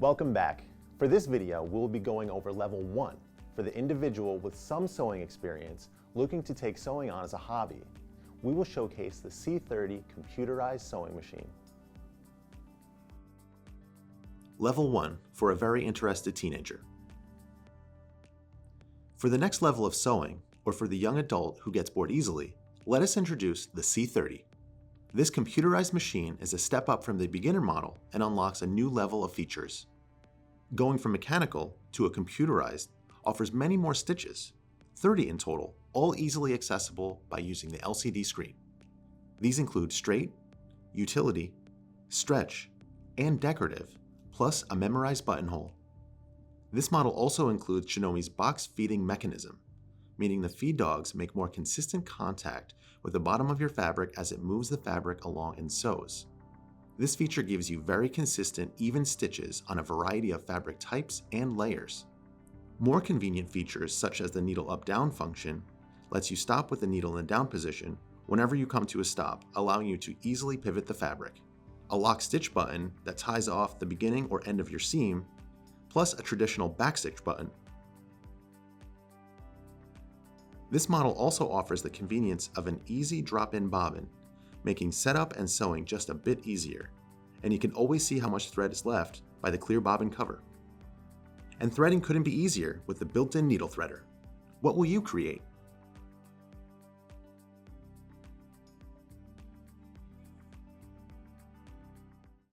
Welcome back. For this video, we'll be going over level 1 for the individual with some sewing experience looking to take sewing on as a hobby. We will showcase the C30 computerized sewing machine. Level 1 for a very interested teenager. For the next level of sewing, or for the young adult who gets bored easily, let us introduce the C30. This computerized machine is a step up from the beginner model and unlocks a new level of features. Going from mechanical to a computerized offers many more stitches, 30 in total, all easily accessible by using the LCD screen. These include straight, utility, stretch, and decorative, plus a memorized buttonhole. This model also includes Janome's box feeding mechanism, meaning the feed dogs make more consistent contact with the bottom of your fabric as it moves the fabric along and sews. This feature gives you very consistent, even stitches on a variety of fabric types and layers. More convenient features such as the needle up-down function lets you stop with the needle in the down position whenever you come to a stop, allowing you to easily pivot the fabric. A lock stitch button that ties off the beginning or end of your seam, plus a traditional backstitch button. This model also offers the convenience of an easy drop-in bobbin, making setup and sewing just a bit easier, and you can always see how much thread is left by the clear bobbin cover. And threading couldn't be easier with the built-in needle threader. What will you create?